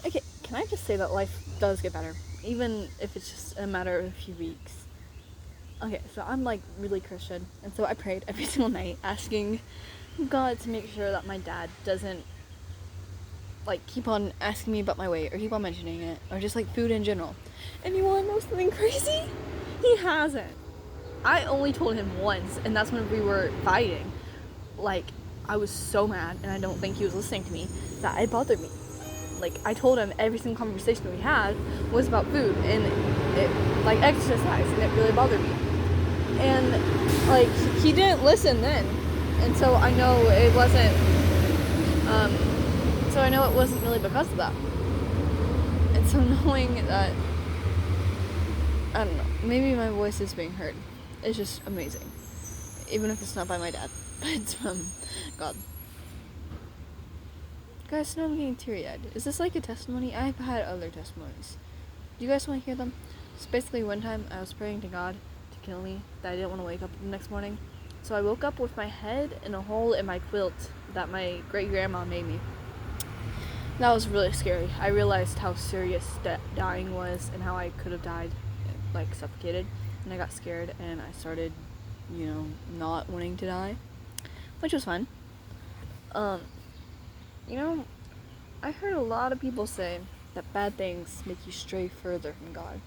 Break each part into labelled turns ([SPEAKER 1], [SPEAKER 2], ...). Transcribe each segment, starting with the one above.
[SPEAKER 1] Okay, can I just say that life does get better, even if it's just a matter of a few weeks. Okay, so I'm like really Christian, and so I prayed every single night asking God to make sure that my dad doesn't like keep on asking me about my weight or keep on mentioning it or just like food in general. And you want to know something crazy? He hasn't. I only told him once, and that's when we were fighting. Like, I was so mad, and I don't think he was listening to me, that it bothered me. Like, I told him every single conversation we had was about food and it, like, exercise, and it really bothered me. And, like, he didn't listen then. And so I know it wasn't, really because of that. And so knowing that, I don't know, maybe my voice is being heard. It's just amazing. Even if it's not by my dad, but it's from God. Guys, now I'm getting teary-eyed. Is this like a testimony? I've had other testimonies. Do you guys want to hear them? So basically, one time I was praying to God to kill me, that I didn't want to wake up the next morning. So I woke up with my head in a hole in my quilt that my great-grandma made me. That was really scary. I realized how serious dying was and how I could have died, like suffocated. And I got scared and I started, not wanting to die, which was fun. I heard a lot of people say that bad things make you stray further from God.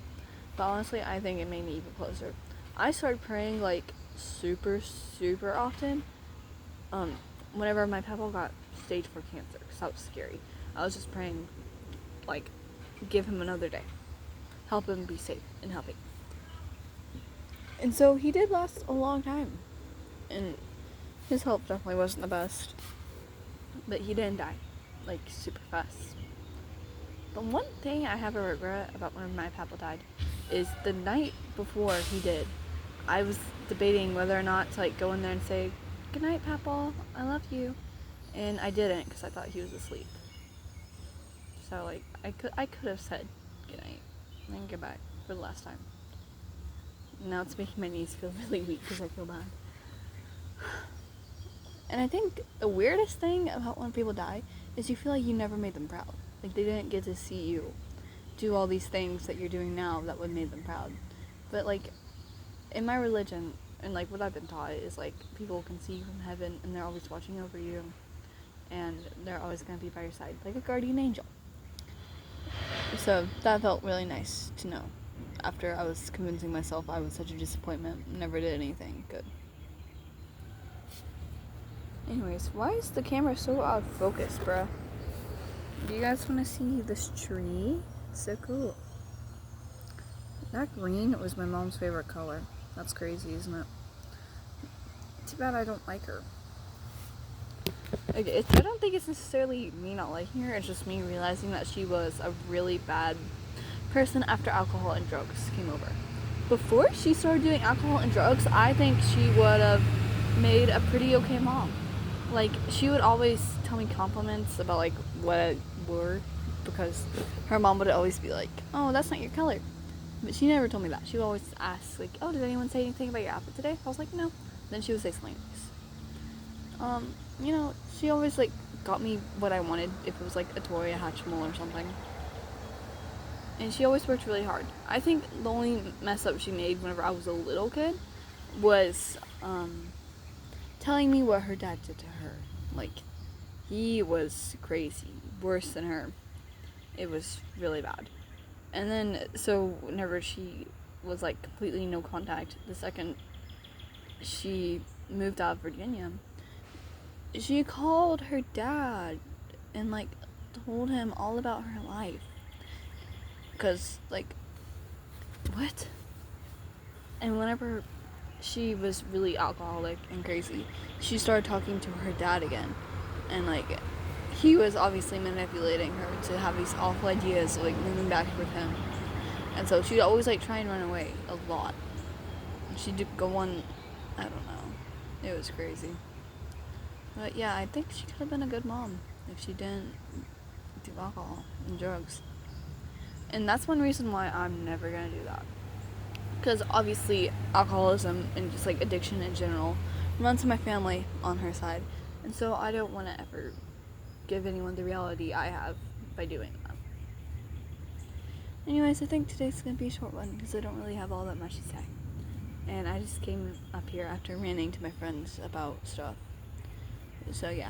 [SPEAKER 1] But honestly, I think it made me even closer. I started praying like super, super often. Whenever my papa got stage 4 cancer, because that was scary. I was just praying, like, give him another day. Help him be safe and healthy. And so he did last a long time. And his health definitely wasn't the best. But he didn't die, like, super fast. The one thing I have a regret about when my papa died is the night before he did, I was debating whether or not to, like, go in there and say, "Good night, Papa, I love you." And I didn't because I thought he was asleep. So, like, I could have said goodnight and then goodbye for the last time. Now it's making my knees feel really weak because I feel bad. And I think the weirdest thing about when people die is you feel like you never made them proud. Like, they didn't get to see you do all these things that you're doing now that would make them proud. But, like, in my religion, and, like, what I've been taught is, like, people can see you from heaven, and they're always watching over you, and they're always going to be by your side, like a guardian angel. So that felt really nice to know, after I was convincing myself I was such a disappointment, never did anything good. Anyways, why is the camera so out of focus, bruh? Do you guys want to see this tree? It's so cool. That green was my mom's favorite color. That's crazy, isn't it? Too bad I don't like her. Okay, I don't think it's necessarily me not liking her, it's just me realizing that she was a really bad person after alcohol and drugs came over. Before she started doing alcohol and drugs, I think she would have made a pretty okay mom. Like, she would always tell me compliments about, like, what I wore, because her mom would always be like, "Oh, that's not your color." But she never told me that. She would always ask, like, "Oh, did anyone say anything about your outfit today?" I was like, "No." Then she would say something nice. She always, like, got me what I wanted, if it was, like, a toy, a Hatchimal or something. And she always worked really hard. I think the only mess up she made whenever I was a little kid was, telling me what her dad did to her. Like, he was crazy. Worse than her. It was really bad. And then, so whenever she was, like, completely no contact, the second she moved out of Virginia, she called her dad and, like, told him all about her life. Because, like, what? And whenever she was really alcoholic and crazy, she started talking to her dad again. And, like, he was obviously manipulating her to have these awful ideas of, like, moving back with him. And so she'd always, like, try and run away a lot. She'd go on, I don't know. It was crazy. But yeah, I think she could have been a good mom if she didn't do alcohol and drugs. And that's one reason why I'm never gonna do that. Because obviously alcoholism and just, like, addiction in general runs in my family on her side. And so I don't want to ever give anyone the reality I have by doing that. Anyways, I think today's gonna be a short one because I don't really have all that much to say. And I just came up here after ranting to my friends about stuff. So yeah.